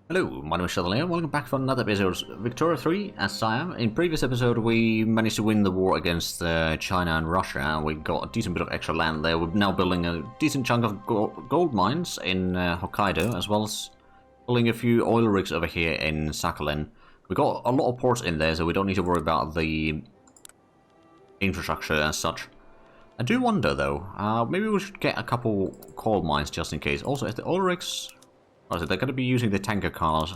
Hello, my name is Sheldon and welcome back for another episode of Victoria 3 as Siam. In previous episode we managed to win the war against China and Russia and we got a decent bit of extra land there. We're now building a decent chunk of gold mines in Hokkaido, as well as building a few oil rigs over here in Sakhalin. We got a lot of ports in there, so we don't need to worry about the infrastructure as such. I do wonder though, maybe we should get a couple coal mines just in case. Also, if the oil rigs... Oh, so they're going to be using the tanker cars.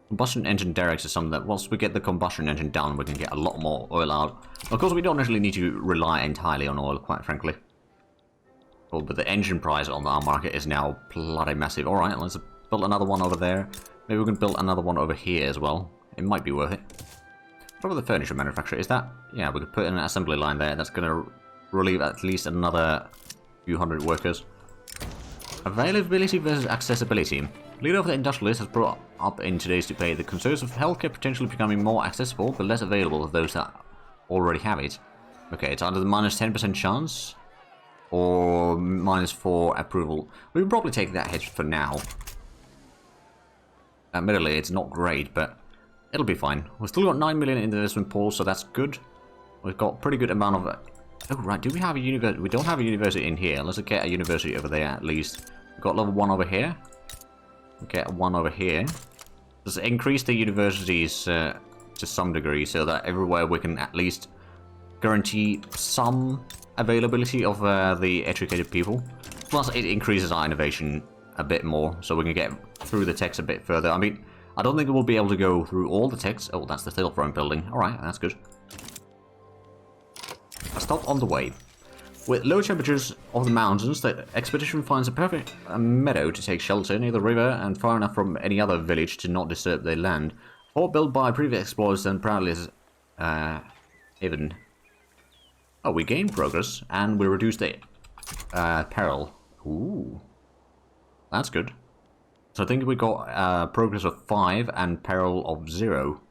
Combustion engine derricks is something that once we get the combustion engine down, we can get a lot more oil out. Of course, we don't actually need to rely entirely on oil, quite frankly. Oh, but the engine price on our market is now bloody massive. Alright, let's build another one over there. Maybe we can build another one over here as well. It might be worth it. What about the furniture manufacturer? Is that... Yeah, we could put in an assembly line there. That's going to relieve at least another few hundred workers. Availability versus accessibility. Leader of the industrialists has brought up in today's debate the concerns of healthcare potentially becoming more accessible but less available to those that already have it. Okay, it's either the minus 10% chance or minus 4 approval. We can probably take that hit for now. Admittedly, it's not great, but it'll be fine. We've still got 9 million in the investment pool, so that's good. We've got pretty good amount of... Oh, right, do we have a university? We don't have a university in here. Let's get a university over there at least. We've got level 1 over here. We'll get one over here. Let's increase the universities to some degree so that everywhere we can at least guarantee some availability of the educated people. Plus, it increases our innovation a bit more, so we can get through the text a bit further. I mean, I don't think we'll be able to go through all the text. Oh, that's the steel frame building. Alright, that's good. A stop on the way. With low temperatures of the mountains, the expedition finds a perfect meadow to take shelter near the river and far enough from any other village to not disturb their land. Fort built by previous explorers and proudly even... Oh, we gained progress and we reduced the peril. Ooh. That's good. So I think we got progress of 5 and peril of 0.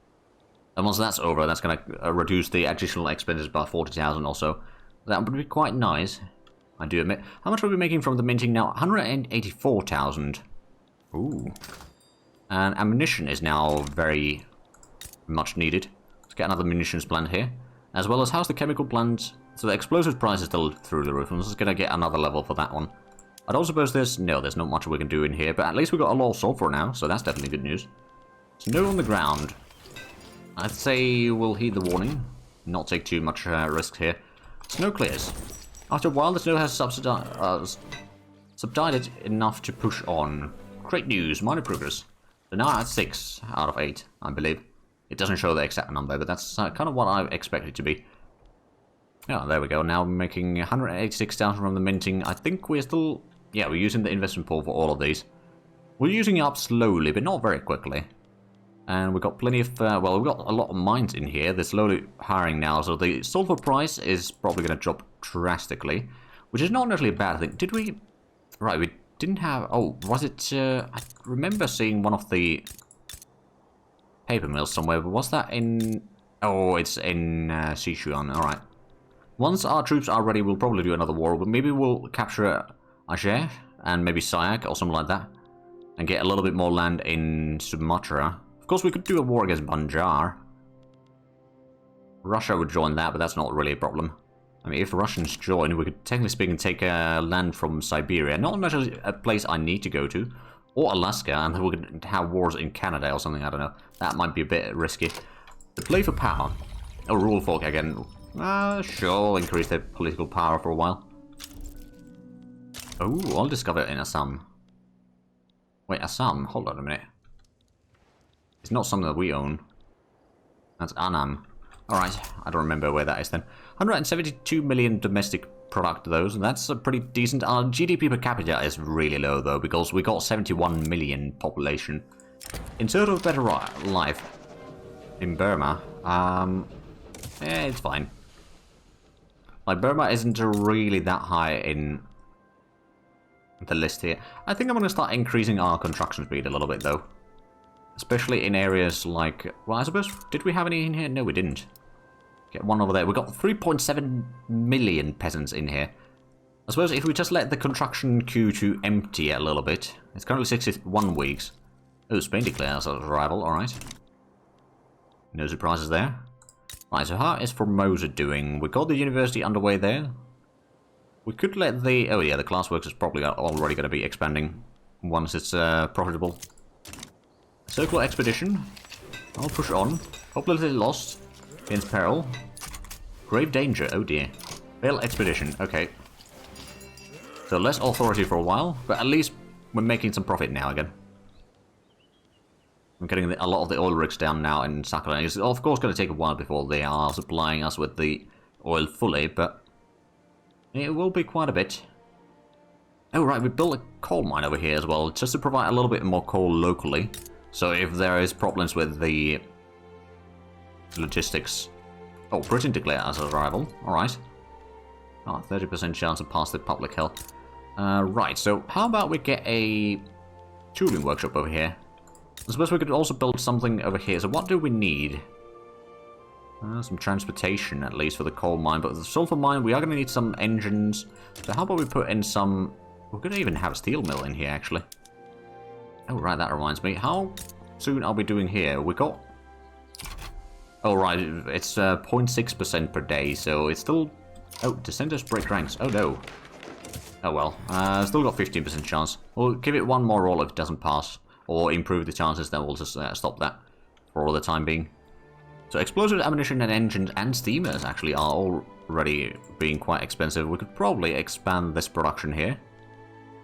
And once that's over, that's going to reduce the additional expenses by 40,000 or so. That would be quite nice, I do admit. How much are we making from the minting now? 184,000. Ooh. And ammunition is now very much needed. Let's get another munitions plant here. As well as how's the chemical plant? So the explosives price is still through the roof. I'm just going to get another level for that one. I don't suppose there's not much we can do in here, but at least we got a lot of sulfur now, so that's definitely good news. Snow on the ground. I'd say we'll heed the warning, not take too much risk here. Snow clears. After a while, the snow has subsided enough to push on. Great news, minor progress. So now at 6 out of 8, I believe. It doesn't show the exact number, but that's kind of what I expect it to be. Yeah, there we go. Now we're making 186,000 from the minting. I think we're still... Yeah, we're using the investment pool for all of these. We're using it up slowly, but not very quickly. And we've got plenty of, well, we've got a lot of mines in here. They're slowly hiring now, so the sulfur price is probably going to drop drastically, which is not necessarily a bad thing. Did we... Right, we didn't have... Oh, was it... I remember seeing one of the paper mills somewhere, but was that in... Oh, it's in Sichuan, alright. Once our troops are ready, we'll probably do another war, but maybe we'll capture Aceh and maybe Sayak or something like that, and get a little bit more land in Sumatra. Of course, we could do a war against Banjar. Russia would join that, but that's not really a problem. I mean, if the Russians join, we could, technically speaking, take land from Siberia. Not necessarily a place I need to go to. Or Alaska, and we could have wars in Canada or something, I don't know. That might be a bit risky. The play for power. Oh, rule folk again. Sure, increase their political power for a while. Oh, I'll discover it in Assam. Wait, Assam? Hold on a minute. It's not something that we own. That's Annam. Alright, I don't remember where that is then. 172 million domestic product those, and that's a pretty decent. Our GDP per capita is really low though, because we got 71 million population. In search of a better life in Burma, it's fine. Like, Burma isn't really that high in the list here. I think I'm going to start increasing our construction speed a little bit though. Especially in areas like... Well, I suppose... Did we have any in here? No, we didn't. Get one over there. We got 3.7 million peasants in here. I suppose if we just let the construction queue to empty a little bit... It's currently 61 weeks. Oh, Spain declares as a rival, alright. No surprises there. Right, so how is Formosa doing? We got the university underway there. We could let the... Oh yeah, the classworks is probably already going to be expanding once it's profitable. Circular expedition. I'll push on. Hopelessly lost. Against peril. Grave danger, oh dear. Fail expedition, okay. So less authority for a while, but at least we're making some profit now again. I'm getting a lot of the oil rigs down now in Sakura. It's of course going to take a while before they are supplying us with the oil fully, but it will be quite a bit. Oh right, we built a coal mine over here as well, just to provide a little bit more coal locally. So if there is problems with the logistics... Oh, Britain declared as a rival, alright. Oh, 30% chance to pass the public health. Right, so how about we get a tooling workshop over here? I suppose we could also build something over here. So what do we need? Some transportation, at least, for the coal mine. But the sulfur mine, we are going to need some engines. So how about we put in some... We're going to even have a steel mill in here, actually. Oh, right, that reminds me. How soon are we doing here? We got... Oh, right, it's 0.6% per day, so it's still... Oh, dissenters break ranks. Oh, no. Oh, well. Still got 15% chance. We'll give it one more roll if it doesn't pass. Or improve the chances, then we'll just stop that for all the time being. So explosive ammunition and engines and steamers actually are already being quite expensive. We could probably expand this production here.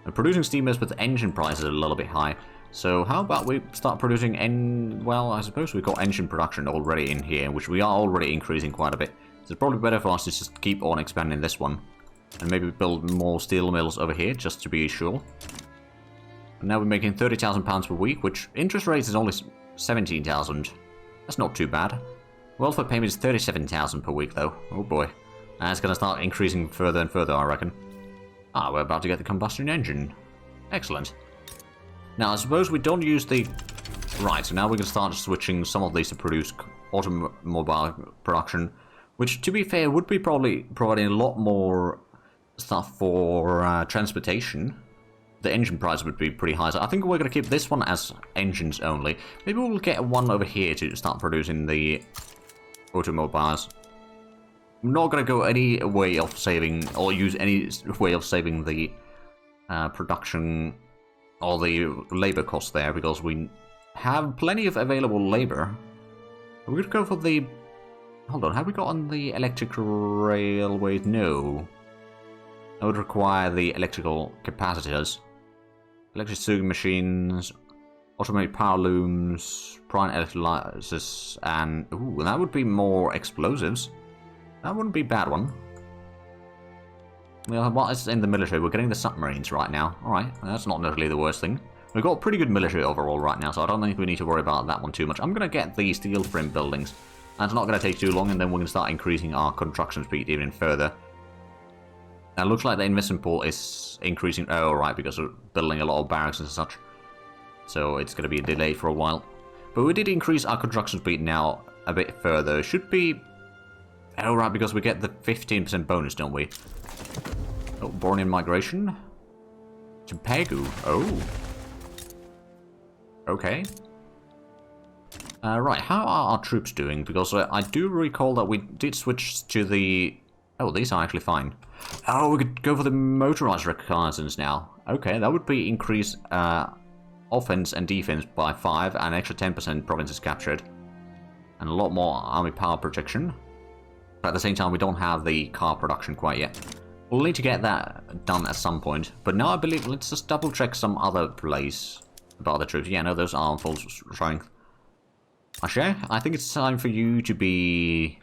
And producing steamers with engine prices are a little bit high. So how about we start producing well, I suppose we've got engine production already in here, which we are already increasing quite a bit. So it's probably better for us to just keep on expanding this one. And maybe build more steel mills over here, just to be sure. And now we're making £30,000 per week, which interest rate is only 17,000. That's not too bad. Welfare payment is 37,000 per week, though. Oh boy. And it's going to start increasing further and further, I reckon. Ah, we're about to get the combustion engine. Excellent. Now, I suppose we don't use the... Right, so now we can start switching some of these to produce automobile production, which, to be fair, would be probably providing a lot more stuff for transportation. The engine price would be pretty high, so I think we're going to keep this one as engines only. Maybe we'll get one over here to start producing the automobiles. I'm not going to go any way of saving, or use any way of saving the production or the labor cost there, because we have plenty of available labor. We're going to go for the... Hold on, have we got on the electric railways? No. That would require the electrical capacitors. Electric sewing machines, automated power looms, prime electrolysis, and... Ooh, that would be more explosives. That wouldn't be a bad one. Well, what is in the military? We're getting the submarines right now. Alright, that's not necessarily the worst thing. We've got pretty good military overall right now, so I don't think we need to worry about that one too much. I'm going to get the steel frame buildings. That's not going to take too long, and then we're going to start increasing our construction speed even further. Now, it looks like the investment pool is increasing. Oh, right, because we're building a lot of barracks and such. So it's going to be a delay for a while. But we did increase our construction speed now a bit further. Should be... Oh, right, because we get the 15% bonus, don't we? Oh, born in migration. Chimpegu. Oh. Okay. Right, how are our troops doing? Because I do recall that we did switch to the... Oh, these are actually fine. Oh, we could go for the motorized reconnaissance now. Okay, that would be increase offense and defense by 5 and extra 10% provinces captured. And a lot more army power protection. But at the same time, we don't have the car production quite yet. We'll need to get that done at some point. But now I believe, let's just double check some other place about the troops. Yeah, no, those are full strength. Ashe, I think it's time for you to be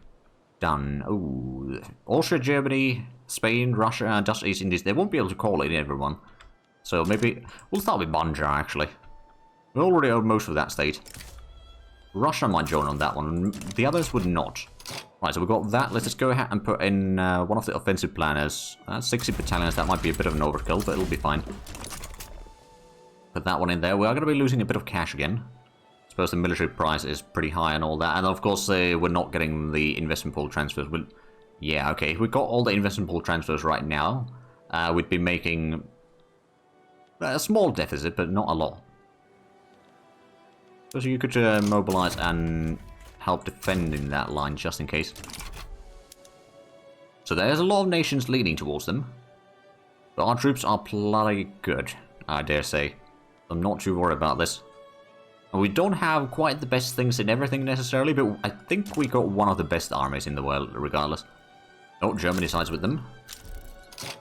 done. Oh, Austria, Germany, Spain, Russia, and Dutch East Indies. They won't be able to call in everyone. So maybe we'll start with Banja, actually. We already own most of that state. Russia might join on that one. The others would not. Right, so we've got that. Let's just go ahead and put in one of the offensive planners. 60 battalions, that might be a bit of an overkill, but it'll be fine. Put that one in there. We are going to be losing a bit of cash again. I suppose the military price is pretty high and all that. And of course, we're not getting the investment pool transfers. Yeah, okay. If we got all the investment pool transfers right now, we'd be making a small deficit, but not a lot. So you could mobilize and help defending that line just in case. So there's a lot of nations leaning towards them. But our troops are bloody good, I dare say. I'm not too worried about this. And we don't have quite the best things in everything necessarily, but I think we got one of the best armies in the world regardless. Oh, Germany sides with them.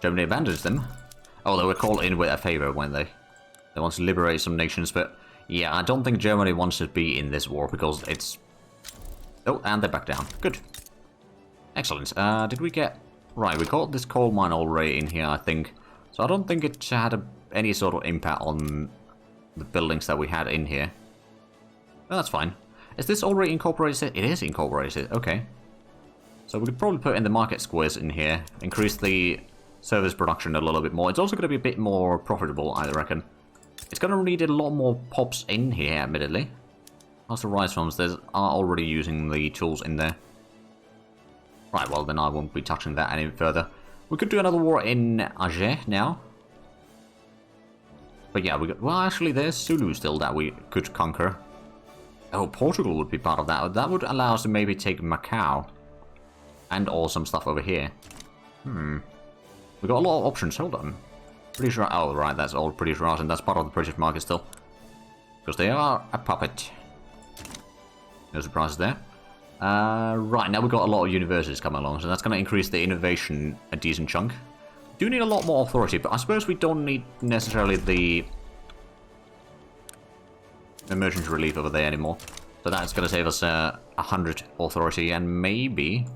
Germany abandons them. Oh, they were called in with a favor, weren't they? They want to liberate some nations, but yeah, I don't think Germany wants to be in this war because it's... Oh, and they're back down. Good. Excellent. Did we get... Right, we got this coal mine already in here, I think. So I don't think it had any sort of impact on the buildings that we had in here. Oh, that's fine. Is this already incorporated? It is incorporated. Okay. So we could probably put in the market squares in here. Increase the service production a little bit more. It's also going to be a bit more profitable, I reckon. It's going to need a lot more pops in here, admittedly. How's the rice farms? They are already using the tools in there. Right, well then I won't be touching that any further. We could do another war in Alger now. But yeah, we got... Well, actually, there's Sulu still that we could conquer. Oh, Portugal would be part of that. That would allow us to maybe take Macau. And or some stuff over here. We got a lot of options. Hold on. British... Oh, right, that's all British Russian. That's part of the British market still. Because they are a puppet. No surprises there. Right, now we've got a lot of universities coming along, so that's going to increase the innovation a decent chunk. Do need a lot more authority, but I suppose we don't need necessarily the emergency relief over there anymore. So that's going to save us 100 authority, and maybe...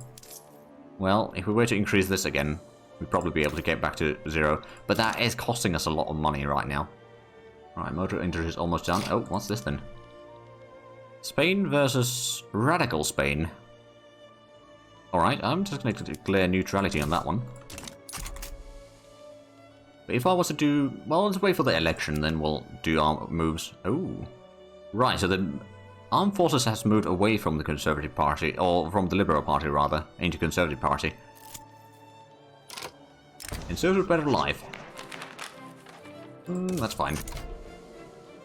Well, if we were to increase this again, we'd probably be able to get back to 0. But that is costing us a lot of money right now. Right, motor industry is almost done. Oh, what's this then? Spain versus Radical Spain. Alright, I'm just going to declare neutrality on that one. But if I was to do... Well, let's wait for the election, then we'll do our moves. Oh. Right, so the Armed Forces has moved away from the Conservative Party, or from the Liberal Party, rather, into Conservative Party. In search of better life. That's fine.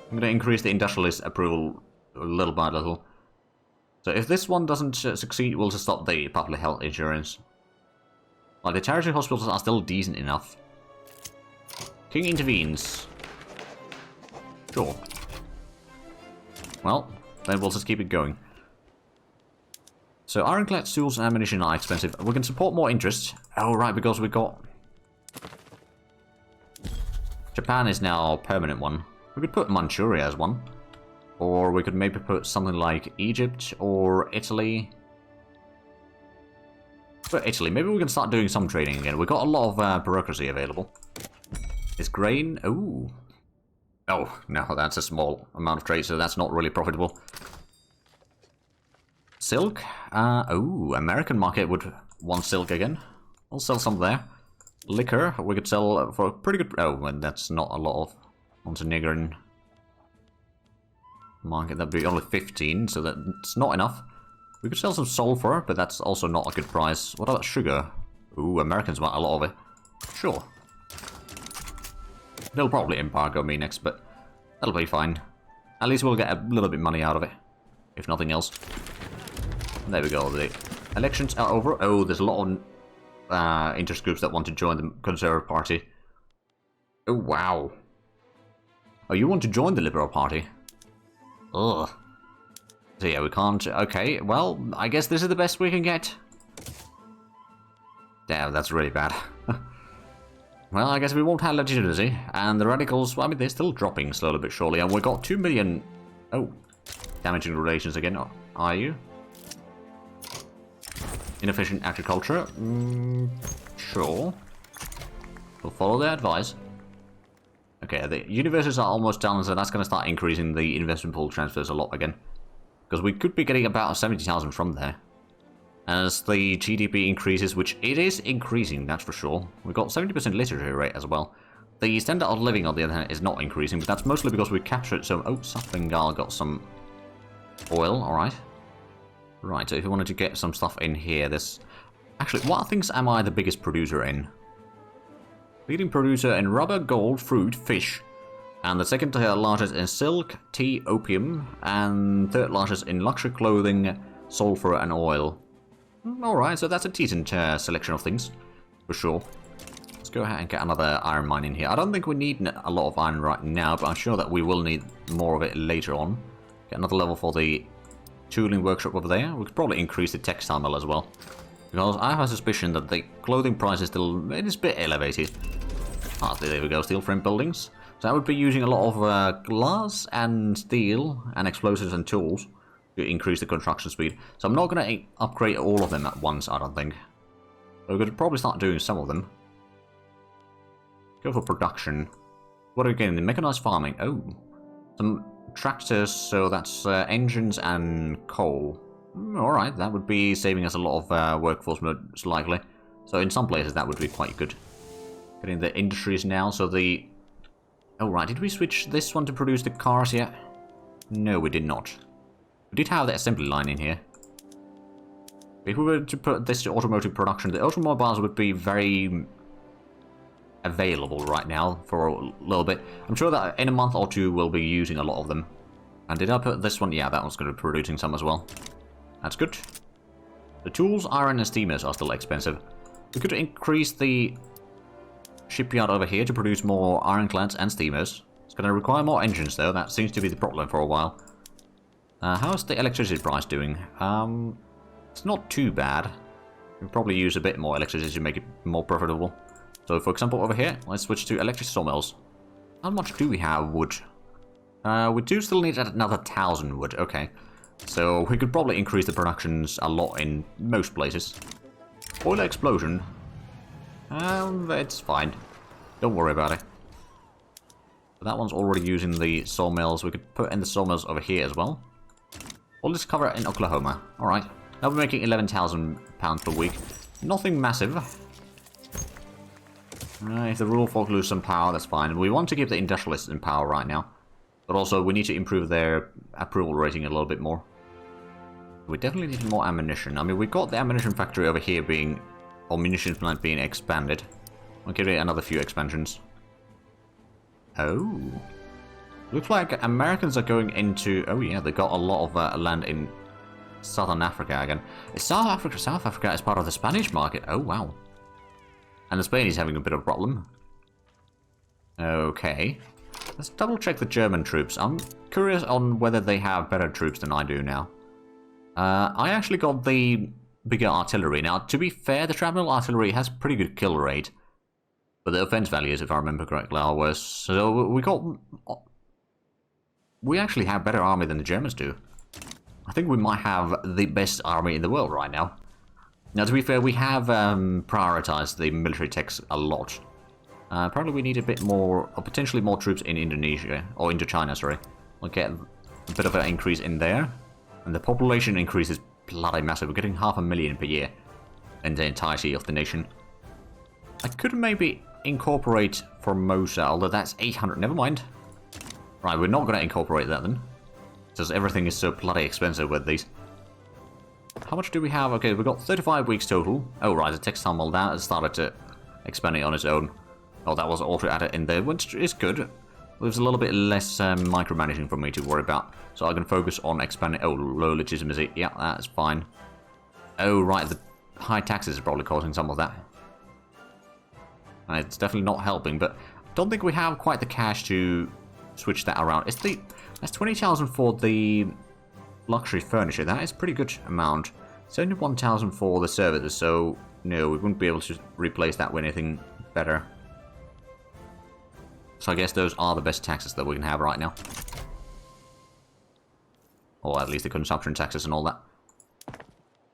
I'm going to increase the industrialist approval little by little. So if this one doesn't succeed, we'll just stop the public health insurance. Well, the charity hospitals are still decent enough. King intervenes. Sure. Well, then we'll just keep it going. So ironclad tools and ammunition are expensive. We can support more interest. Oh, right, because we got... Japan is now a permanent one. We could put Manchuria as one. Or we could maybe put something like Egypt or Italy. But Italy, maybe we can start doing some trading again. We've got a lot of bureaucracy available. Is grain... Ooh. Oh, no, that's a small amount of trade, so that's not really profitable. Silk? Oh, American market would want silk again. I'll sell some there. Liquor, we could sell for a pretty good... Oh, and that's not a lot of Montenegrin market. That'd be only 15, so that's not enough. We could sell some sulfur, but that's also not a good price. What about sugar? Ooh, Americans want a lot of it. Sure. They'll probably embargo me next, but that'll be fine. At least we'll get a little bit of money out of it, if nothing else. There we go. The elections are over. Oh, there's a lot of interest groups that want to join the Conservative Party. Oh, wow. Oh, you want to join the Liberal Party? Ugh. So yeah, we can't... Okay, well, I guess this is the best we can get. Damn, that's really bad. Well, I guess we won't have legitimacy. And the radicals, well, I mean, they're still dropping slowly but surely. And we've got 2 million... Oh. Damaging relations again, are you? Inefficient agriculture? Sure. We'll follow their advice. Okay, the universities are almost done, so that's going to start increasing the investment pool transfers a lot again. Because we could be getting about 70,000 from there. As the GDP increases, which it is increasing, that's for sure. We've got 70% literacy rate as well. The standard of living, on the other hand, is not increasing, but that's mostly because we captured some... Oh, Safingal got some oil, alright. Right, so if you wanted to get some stuff in here, this... Actually, what things am I the biggest producer in? Leading producer in rubber, gold, fruit, fish. And the second largest in silk, tea, opium, and third largest in luxury clothing, sulfur, and oil. Alright, so that's a decent selection of things, for sure. Let's go ahead and get another iron mine in here. I don't think we need a lot of iron right now, but I'm sure that we will need more of it later on. Get another level for the tooling workshop over there. We could probably increase the textile mill as well, because I have a suspicion that the clothing price is still a bit elevated. Ah, there we go, steel frame buildings. So I would be using a lot of glass and steel and explosives and tools to increase the construction speed. So I'm not going to upgrade all of them at once, I don't think. So we could probably start doing some of them. Go for production. What are we getting? The mechanized farming. Oh, some tractors, so that's engines and coal. Alright, that would be saving us a lot of workforce most likely. So in some places that would be quite good. Getting the industries now, so the... Oh right, did we switch this one to produce the cars yet? No, we did not. We did have the assembly line in here. If we were to put this to automotive production, the automobiles would be very available right now for a little bit. I'm sure that in a month or two we'll be using a lot of them. And did I put this one? Yeah, that one's going to be producing some as well. That's good. The tools, iron, and steamers are still expensive. We could increase the shipyard over here to produce more ironclads and steamers. It's going to require more engines though, that seems to be the problem for a while. How's the electricity price doing? It's not too bad. We could probably use a bit more electricity to make it more profitable. So for example over here, let's switch to electric sawmills. How much do we have wood? We do still need another 1,000 wood, okay. So we could probably increase the productions a lot in most places. Boiler explosion. It's fine. Don't worry about it. But that one's already using the sawmills. We could put in the sawmills over here as well. We'll just cover it in Oklahoma. Alright. Now we're making £11,000 per week. Nothing massive. If the rural folk lose some power, that's fine. We want to keep the industrialists in power right now. But also, we need to improve their approval rating a little bit more. We definitely need more ammunition. I mean, we got the ammunition factory over here being... or munitions plant being expanded. We'll give it another few expansions. Oh. Looks like Americans are going into... Oh yeah, they got a lot of land in Southern Africa again. South Africa is part of the Spanish market. Oh wow. And the Spain is having a bit of a problem. Okay. Let's double check the German troops. I'm curious on whether they have better troops than I do now. I actually got the bigger artillery. Now, to be fair, the shrapnel artillery has pretty good kill rate. But the offense values, if I remember correctly, are worse. So we got... We actually have better army than the Germans do. I think we might have the best army in the world right now. Now, to be fair, we have prioritized the military techs a lot. Probably we need a bit more, or potentially more troops in Indonesia, or Indochina, sorry. We'll get a bit of an increase in there. And the population increase is bloody massive. We're getting 500,000 per year in the entirety of the nation. I could maybe incorporate Formosa, although that's 800. Never mind. Right, we're not going to incorporate that then. Because everything is so bloody expensive with these. How much do we have? Okay, we've got 35 weeks total. Oh, right, the textile mill that has started to expand it on its own. Oh, that was auto added in there, which is good. There's a little bit less micromanaging for me to worry about. So I can focus on expanding... Oh, low legitimacy. Yeah, that's fine. Oh, right, the high taxes are probably causing some of that. And it's definitely not helping, but I don't think we have quite the cash to switch that around. That's 20,000 for the luxury furniture. That is a pretty good amount. 71,000 for the services, so no, we wouldn't be able to replace that with anything better. So I guess those are the best taxes that we can have right now. Or at least the consumption taxes and all that.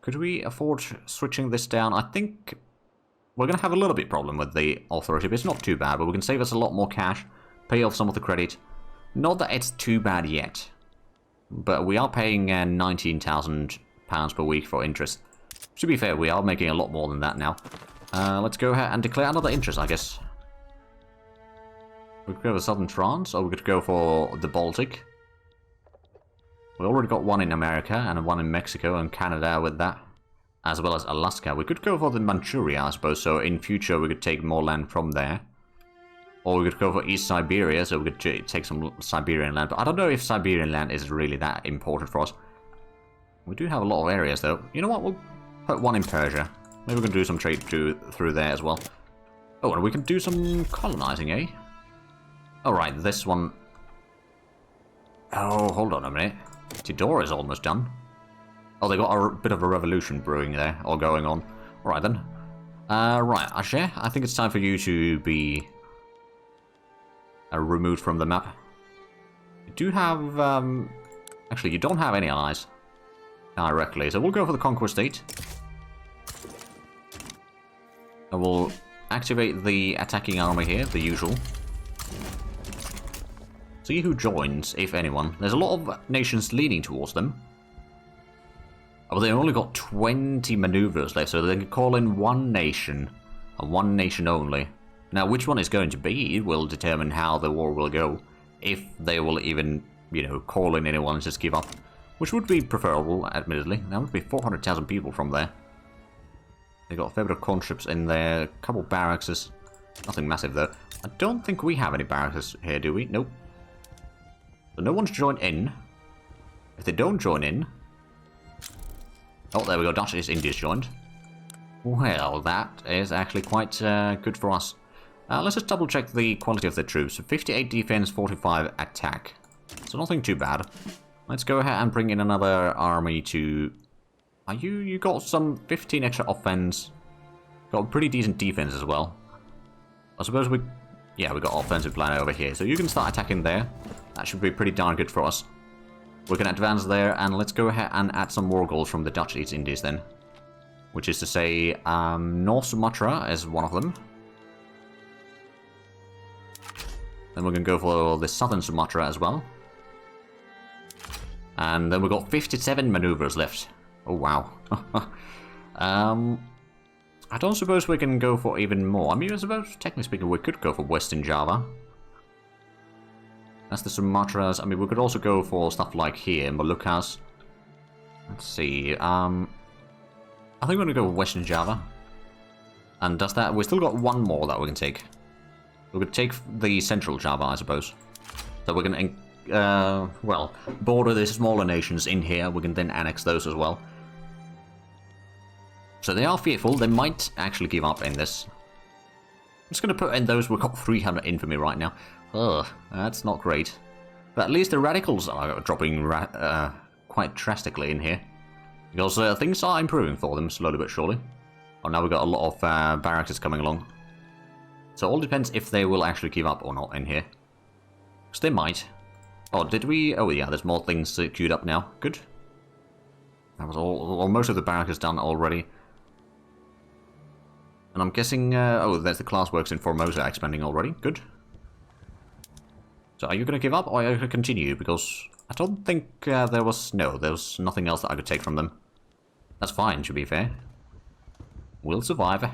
Could we afford switching this down? I think we're going to have a little bit problem with the authority, but it's not too bad. But we can save us a lot more cash, pay off some of the credit. Not that it's too bad yet. But we are paying £19,000 per week for interest. To be fair, we are making a lot more than that now. Let's go ahead and declare another interest, I guess. We could go for Southern France, or we could go for the Baltic. We already got one in America, and one in Mexico and Canada with that. As well as Alaska. We could go for the Manchuria, I suppose, so in future we could take more land from there. Or we could go for East Siberia, so we could take some Siberian land. But I don't know if Siberian land is really that important for us. We do have a lot of areas, though. You know what? We'll put one in Persia. Maybe we can do some trade through there as well. Oh, and we can do some colonizing, eh? Alright, this one... Oh, hold on a minute. Tidor is almost done. Oh, they got a bit of a revolution brewing there, or going on. Alright then. Right, Asher, I think it's time for you to be... removed from the map. You do have... Actually, you don't have any allies directly, so we'll go for the Conquest State. And we'll activate the attacking army here, the usual. See who joins, if anyone. There's a lot of nations leaning towards them. But they only got 20 maneuvers left, so they can call in one nation, and one nation only. Now, which one is going to be will determine how the war will go. If they will even, you know, call in anyone and just give up. Which would be preferable, admittedly. That would be 400,000 people from there. They got a fair bit of conscripts in there, a couple barracks. Nothing massive though. I don't think we have any barracks here, do we? Nope. So no one's joined in. If they don't join in... Oh, there we go, Dutch East India's joined. Well, that is actually quite good for us. Let's just double check the quality of the troops. 58 defense, 45 attack. So nothing too bad. Let's go ahead and bring in another army to... You got some 15 extra offense. Got a pretty decent defense as well. I suppose we... Yeah, we got offensive plan over here. So you can start attacking there. That should be pretty darn good for us. We can advance there, and let's go ahead and add some war goals from the Dutch East Indies then. Which is to say, North Sumatra is one of them. Then we're going to go for the Southern Sumatra as well. And then we've got 57 maneuvers left. Oh, wow. I don't suppose we can go for even more. I mean, I suppose, technically speaking, we could go for Western Java. That's the Sumatras. I mean, we could also go for stuff like here, Moluccas. Let's see. I think we're going to go with Western Java. And does that... We still got one more that we can take. We could take the Central Java, I suppose. So we're going to, well, border the smaller nations in here. We can then annex those as well. So they are fearful. They might actually give up in this. I'm just going to put in those. We've got 300 infamy right now. Ugh, that's not great. But at least the radicals are dropping quite drastically in here. Because things are improving for them, slowly but surely. Oh, now we've got a lot of barracks coming along. So it all depends if they will actually give up or not in here. Because they might. Oh, did we? Oh yeah, there's more things queued up now. Good. That was all. Well, most of the barracks done already. And I'm guessing... oh, there's the class works in Formosa expanding already. Good. So are you going to give up or are you going to continue? Because I don't think there was... No, there was nothing else that I could take from them. That's fine, to be fair. We'll survive.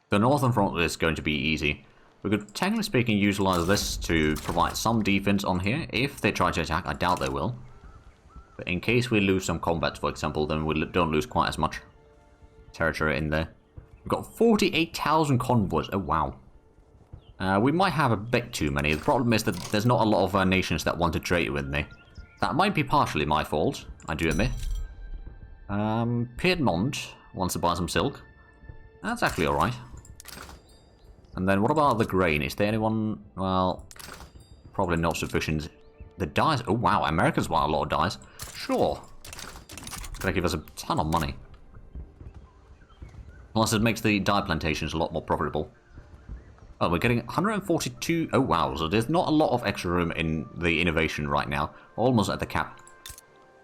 The northern front is going to be easy. We could, technically speaking, utilize this to provide some defense on here. If they try to attack, I doubt they will. But in case we lose some combat, for example, then we don't lose quite as much territory in there. We've got 48,000 convoys. Oh, wow. We might have a bit too many. The problem is that there's not a lot of nations that want to trade with me. That might be partially my fault, I do admit. Piedmont wants to buy some silk. That's actually alright. And then what about the grain? Is there anyone... Well, probably not sufficient. The dyes... Oh, wow. Americans want a lot of dyes. Sure. It's going to give us a ton of money. Plus, it makes the dye plantations a lot more profitable. Oh, we're getting 142... Oh, wow. So there's not a lot of extra room in the innovation right now. Almost at the cap.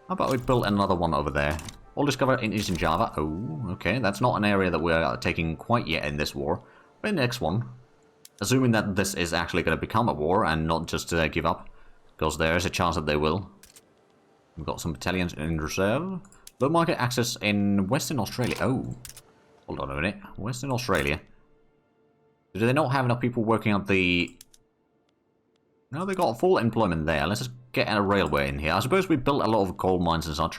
How about we build another one over there? All discovered in Eastern Java. Oh, okay. That's not an area that we're taking quite yet in this war. But in the next one. Assuming that this is actually going to become a war and not just give up. Because there is a chance that they will. We've got some battalions in reserve. Low market access in Western Australia. Oh. Hold on a minute. Western Australia. Do they not have enough people working up the... No, they got full employment there. Let's just get a railway in here. I suppose we built a lot of coal mines and such.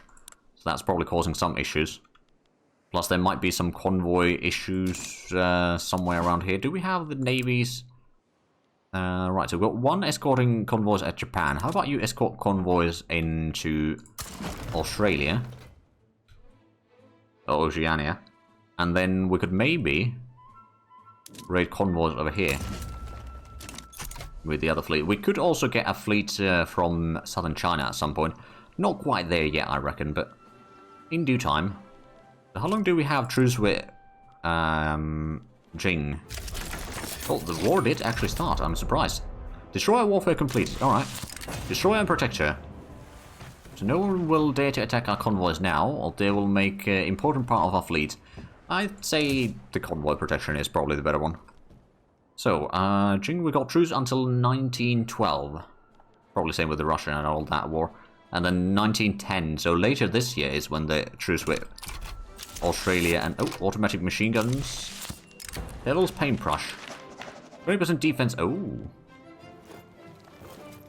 So that's probably causing some issues. Plus, there might be some convoy issues somewhere around here. Do we have the navies? Right, so we've got one escorting convoys at Japan. How about you escort convoys into Australia? Or Oceania. And then we could maybe raid convoys over here with the other fleet. We could also get a fleet from southern China at some point. Not quite there yet, I reckon, but in due time. How long do we have truce with Jing? Oh, the war did actually start. I'm surprised. Destroyer warfare completed. Alright. Destroy and protect her. So no one will dare to attack our convoys now, or they will make an important part of our fleet. I'd say the convoy protection is probably the better one. So, Jing, we got truce until 1912. Probably same with the Russia and all that war. And then 1910, so later this year is when the truce with Australia and... Oh, automatic machine guns. Devil's Paintbrush. 20% defense. Oh.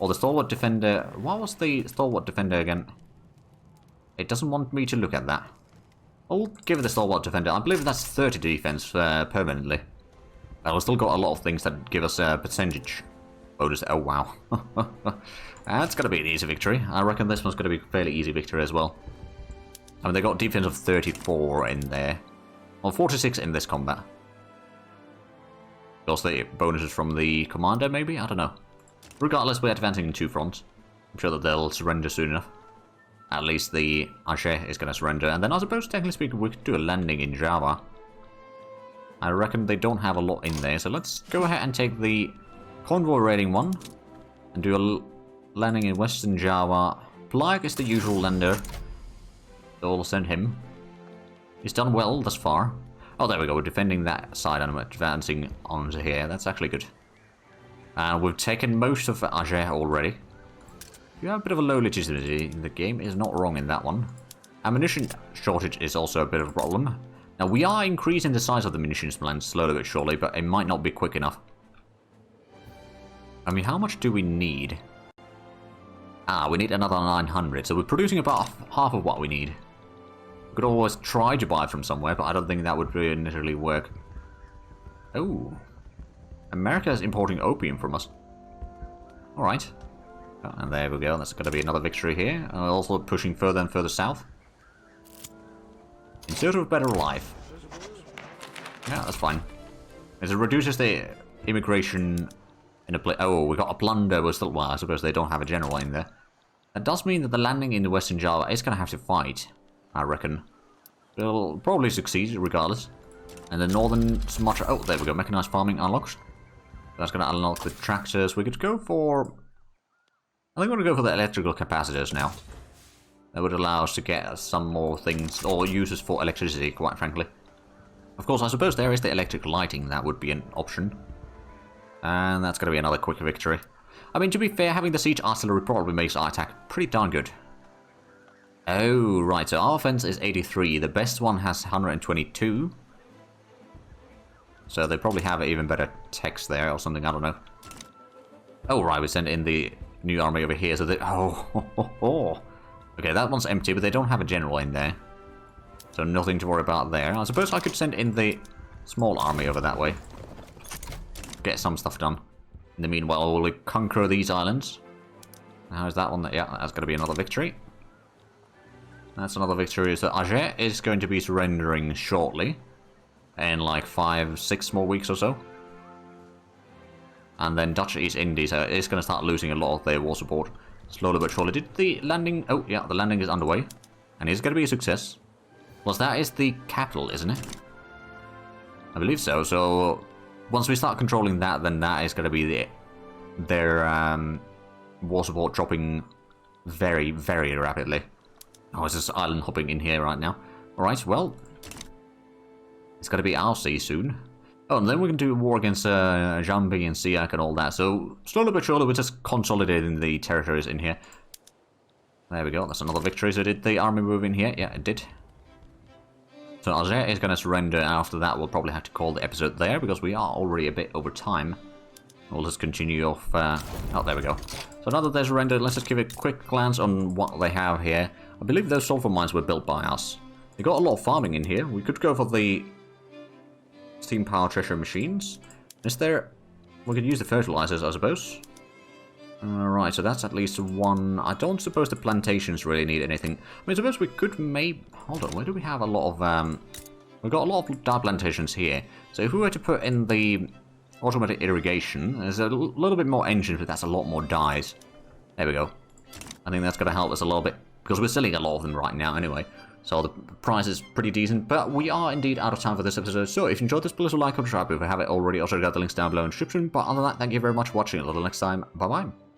Oh, the Stalwart Defender. What was the Stalwart Defender again? It doesn't want me to look at that. I'll give it the Stalwart Defender. I believe that's 30 defense permanently. But we've still got a lot of things that give us a percentage bonus. Oh, wow. That's going to be an easy victory. I reckon this one's going to be a fairly easy victory as well. I mean, they got defense of 34 in there. Well, 46 in this combat. Also the bonuses from the commander, maybe? I don't know. Regardless, we're advancing in 2 fronts. I'm sure that they'll surrender soon enough. At least the Aceh is going to surrender. And then I suppose, technically speaking, we could do a landing in Java. I reckon they don't have a lot in there. So let's go ahead and take the convoy raiding one. And do a landing in Western Java. Plague is the usual lander. So we'll send him. He's done well thus far. Oh, there we go. We're defending that side and I'm advancing onto here. That's actually good. We've taken most of Aceh already. You have a bit of a low legitimacy in the game. Is not wrong in that one. Ammunition shortage is also a bit of a problem. Now, we are increasing the size of the munitions plant slowly but surely, but it might not be quick enough. I mean, how much do we need? We need another 900. So we're producing about half of what we need. We could always try to buy from somewhere, but I don't think that would really necessarily work. Oh. America is importing opium from us. Alright. Oh, and there we go. That's going to be another victory here. Also pushing further and further south. In search of a better life. Yeah, that's fine. As it reduces the immigration in a place. Oh, we got a plunder. We're still. Well, I suppose they don't have a general in there. That does mean that the landing in the Western Java is going to have to fight. I reckon. They'll probably succeed regardless. And the Northern Sumatra. Oh, there we go. Mechanized farming unlocked. That's going to unlock the tractors. We could go for. I think we're going to go for the electrical capacitors now. That would allow us to get some more things, or uses for electricity, quite frankly. Of course, I suppose there is the electric lighting. That would be an option. And that's going to be another quick victory. I mean, to be fair, having the siege artillery probably makes our attack pretty darn good. Oh, right. So our offense is 83. The best one has 122. So they probably have even better text there or something. I don't know. Oh, right. We sent in the new army over here. So they... Oh. Okay, that one's empty, but they don't have a general in there. So nothing to worry about there. I suppose I could send in the small army over that way. Get some stuff done. In the meanwhile, we'll conquer these islands. How's that one? Yeah, that's going to be another victory. That's another victory. So Aceh is going to be surrendering shortly. In like 5-6 more weeks or so. And then Dutch East Indies is going to start losing a lot of their war support. Slowly but surely. Did the landing... Oh, yeah, the landing is underway. And it's going to be a success. Plus, that is the capital, isn't it? I believe so. So, once we start controlling that, then that is going to be their war support dropping very, very rapidly. Oh, it's just island hopping in here right now. Alright, well... It's going to be our sea soon. Oh, and then we can do a war against Jambi and Siak and all that. So, slowly but surely, we're just consolidating the territories in here. There we go. That's another victory. So, did the army move in here? Yeah, it did. So, Aceh is going to surrender. After that, we'll probably have to call the episode there, because we are already a bit over time. We'll just continue off... Oh, there we go. So, now that they're surrendered, let's just give a quick glance on what they have here. I believe those sulfur mines were built by us. They got a lot of farming in here. We could go for the steam power treasure machines. Is there... We could use the fertilizers, I suppose. Right, so that's at least one. I don't suppose the plantations really need anything. I mean, I suppose we could maybe... Hold on, where do we have a lot of... We've got a lot of dye plantations here. So if we were to put in the automatic irrigation, there's a little bit more engines, but that's a lot more dyes. There we go. I think that's going to help us a little bit, because we're selling a lot of them right now anyway. So the price is pretty decent, but we are indeed out of time for this episode. So if you enjoyed this, please like, subscribe if you haven't already. Also got the links down below in the description. But other than that, thank you very much for watching. Until next time, bye-bye.